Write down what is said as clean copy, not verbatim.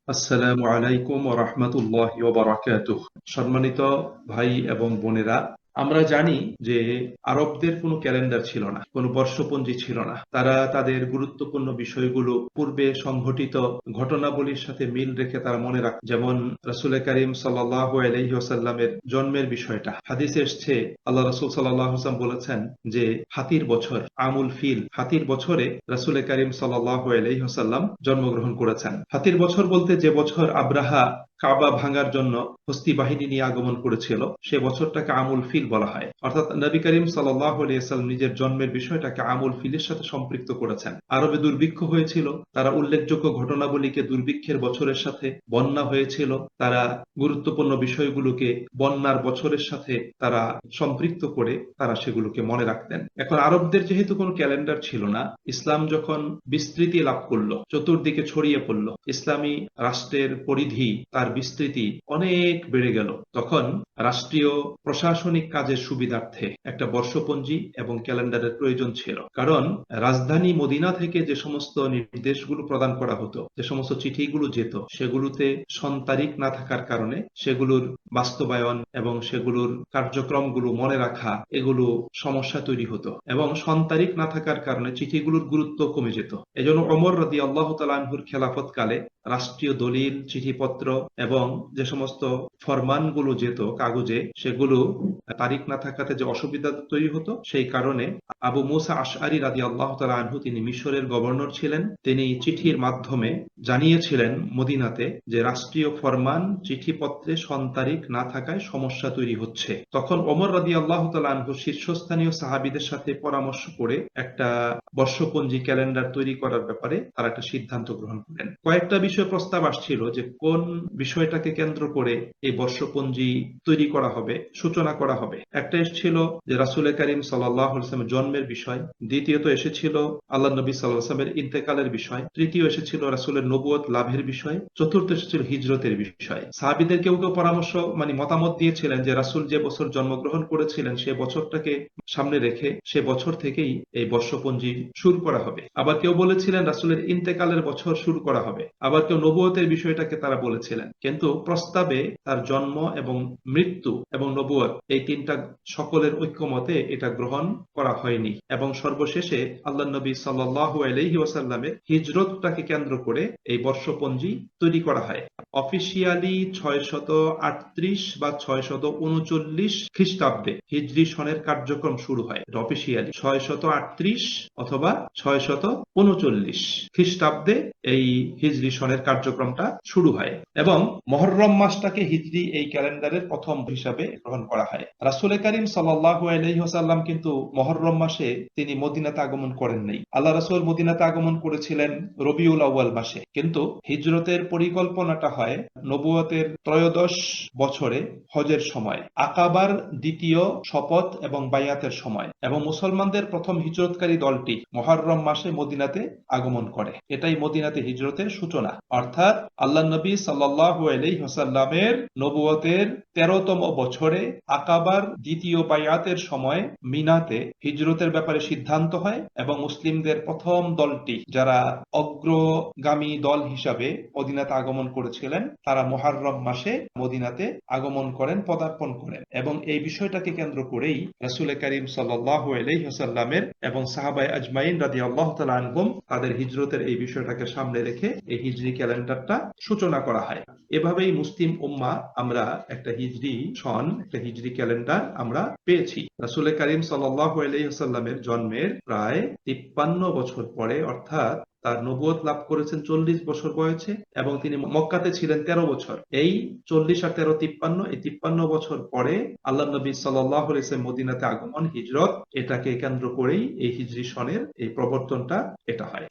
আসসালামু আলাইকুম ওয়া রাহমাতুল্লাহি ওয়া বারাকাতুহু। সম্মানিত ভাই এবং বোনেরা, আমরা জানি যে আরবদের কোনো ক্যালেন্ডার ছিল না, কোনো বর্ষপঞ্জি ছিল না। তারা তাদের গুরুত্বপূর্ণ বিষয়গুলো পূর্বে সংঘটিত ঘটনাবলীর সাথে মিল রেখে তারা মনে রাখ, যেমন রাসূল করিম সাল্লাল্লাহু আলাইহি ওয়াসাল্লামের জন্মের বিষয়টা হাদিসে এসেছে। আল্লাহ রাসূল সাল্লাল্লাহু আলাইহি ওয়াসাল্লাম বলেছেন যে হাতির বছর, আমুল ফিল, হাতির বছরে রাসূল করিম সাল্লাল্লাহু আলাইহি ওয়াসাল্লাম জন্মগ্রহণ করেছেন। হাতির বছর বলতে যে বছর আব্রাহা কাবা ভাঙার জন্য হস্তি বাহিনী নিয়ে আগমন করেছিল, সে বছরটাকে আমুল ফিল বলা হয়। অর্থাৎ নবী করিম সাল্লাল্লাহু আলাইহি ওয়াসাল্লাম নিজের জন্মের বিষয়টাকে আমুল ফিলের সাথে সম্পৃক্ত করেছেন। আরবে দুর্ভিক্ষ হয়েছিল, তারা উল্লেখযোগ্য ঘটনাবলীকে দুর্ভিক্ষের বছরের সাথে, বন্যা হয়েছিল, তারা গুরুত্বপূর্ণ বিষয়গুলোকে বন্যার বছরের সাথে তারা সম্পৃক্ত করে তারা সেগুলোকে মনে রাখতেন। এখন আরবদের যেহেতু কোনো ক্যালেন্ডার ছিল না, ইসলাম যখন বিস্তৃতি লাভ করলো, চতুর্দিকে ছড়িয়ে পড়লো, ইসলামী রাষ্ট্রের পরিধি, তার বিস্তৃতি অনেক বেড়ে গেল, তখন রাষ্ট্রীয় প্রশাসনিক কাজের সুবিধার্থে একটা বর্ষপঞ্জি এবং ক্যালেন্ডারের প্রয়োজন ছিল। কারণ রাজধানী মদিনা থেকে যে সমস্ত নির্দেশগুলো প্রদান করা হতো, যে সমস্ত চিঠিগুলো যেত, সেগুলোতে সন তারিখ না থাকার কারণে সেগুলোর বাস্তবায়ন এবং সেগুলোর কার্যক্রমগুলো মনে রাখা, এগুলো সমস্যা তৈরি হতো, এবং সন তারিখ না থাকার কারণে চিঠিগুলোর গুরুত্ব কমে যেত। এজন্য ওমর রাদিয়াল্লাহু তাআলা আনহুর খেলাফত কালে রাষ্ট্রীয় দলিল, চিঠিপত্র এবং যে সমস্ত ফরমানগুলো যেত কাগজে, সেগুলো তারিখ না থাকাতে যে অসুবিধা তৈরি হতো, সেই কারণে আবু মুসা আশআরী রাদিয়াল্লাহু তাআলা আনহু, তিনি মিশরের গভর্নর ছিলেন, তিনি চিঠির মাধ্যমে জানিয়েছিলেন মদিনাতে যে রাষ্ট্রীয় ফরমান, চিঠিপত্রে সন তারিখ না থাকায় সমস্যা তৈরি হচ্ছে। তখন ওমর রাদিয়াল্লাহু তাআলা আনহু শীর্ষস্থানীয় সাহাবীদের সাথে পরামর্শ করে একটা বর্ষপঞ্জি ক্যালেন্ডার তৈরি করার ব্যাপারে তারা একটা সিদ্ধান্ত গ্রহণ করেন। কয়েকটা বিষয় প্রস্তাব আসছিল যে কোন বিষয়টাকে কেন্দ্র করে এই বর্ষপঞ্জি তৈরি করা হবে, সূচনা করা হবে। একটা এসেছিল যে রাসূল করিম সাল্লাল্লাহু আলাইহি ওয়াসাল্লামের জন্মের বিষয়, দ্বিতীয়ত এসেছিল আল্লাহ নবী সাল্লাল্লাহু আলাইহি ওয়াসাল্লামের ইন্তেকালের বিষয়, তৃতীয় এসেছিল রাসূলের নবুয়ত লাভের বিষয়, চতুর্থ এসেছিল হিজরতের বিষয়। সাহাবীদের কেউ কেউ পরামর্শ মতামত দিয়েছিলেন যে রাসূল যে বছর জন্মগ্রহণ করেছিলেন সে বছরটাকে সামনে রেখে সে বছর থেকেই এই বর্ষপঞ্জি শুরু করা হবে। আবার কেউ বলেছিলেন রাসূলের ইন্তেকালের বছর শুরু করা হবে। আবার কেউ নবুয়তের বিষয়টাকে তারা বলেছিলেন। কিন্তু প্রস্তাবে তার জন্ম এবং মৃত্যু এবং নবুয়ত, এই তিনটা সকলের ঐক্যমতে এটা গ্রহণ করা হয়নি, এবং সর্বশেষে আল্লাহ নবী সাল্লাল্লাহু আলাইহি ওয়াসাল্লামের হিজরতটাকে কেন্দ্র করে এই বর্ষপঞ্জি তৈরি করা হয়। অফিসিয়ালি 638 বা 639 খ্রিস্টাব্দে হিজরি সনের কার্যক্রম শুরু হয়। অফিসিয়ালি 638 অথবা 639 খ্রিস্টাব্দে এই হিজরি সনের কার্যক্রমটা শুরু হয়, এবং মহররম মাসটাকে হিজরি এই ক্যালেন্ডারের প্রথম হিসাবে গ্রহণ করা হয়। রাসূল করিম সাল্লাল্লাহু আলাইহি ওয়াসাল্লাম কিন্তু মহররম মাসে তিনি মদিনাতে আগমন করেন নাই। আল্লাহ রাসূল মদিনাতে আগমন করেছিলেন রবিউল আউয়াল মাসে, কিন্তু হিজরতের পরিকল্পনাটা হয় নবুয়তের ত্রয়োদশ বছরে, হজের সময়, আকাবার দ্বিতীয় শপথ এবং বায়াতের সময়, এবং মুসলমানদের প্রথম হিজরতকারী দলটি মুহররম মাসে মদিনাতে আগমন করে। এটাই মদিনাতে হিজরতের সূচনা। অর্থাৎ আল্লাহ নবী সাল্লাল্লাহু আলাইহি ওয়াসাল্লামের নবুয়তের 13তম বছরে আকাবার দ্বিতীয় বায়াতের সময় মিনাতে হিজরতের ব্যাপারে সিদ্ধান্ত হয়, এবং মুসলিমদের প্রথম দলটি, যারা অগ্রগামী দল হিসাবে মদিনাতে আগমন করেছিলেন, তারা মুহররম মাসে মদিনাতে আগমন করেন, পদার্পণ করেন। এবং এই বিষয়টাকে কেন্দ্র করেই রাসূল করিম সাল্লাল্লাহু আলাইহি ওয়াসাল্লামের এবং সাহাবায়ে আজমাইন রাদিয়াল্লাহু তাআলা আনহুম তাদের হিজরতের এই বিষয়টাকে সামনে রেখে এই হিজরি ক্যালেন্ডারটা সূচনা করা হয়। এভাবেই মুসলিম উম্মাহ আমরা একটা হিজরি সন, একটা হিজরি ক্যালেন্ডার আমরা পেয়েছি। রাসূল করিম সাল্লাল্লাহু আলাইহি ওয়াসাল্লামের জন্মের প্রায় 53 বছর পরে, অর্থাৎ তার নবুয়ত লাভ করেছেন 40 বছর বয়সে, এবং তিনি মক্কাতে ছিলেন 13 বছর। এই 40 আর 13 53, এই 53 বছর পরে আল্লাহ নবী সাল্লাল্লাহু আলাইহি ওয়াসাল্লাম মদিনাতে আগমন, হিজরত, এটাকে কেন্দ্র করেই এই হিজরি সনের এই প্রবর্তনটা এটা হয়।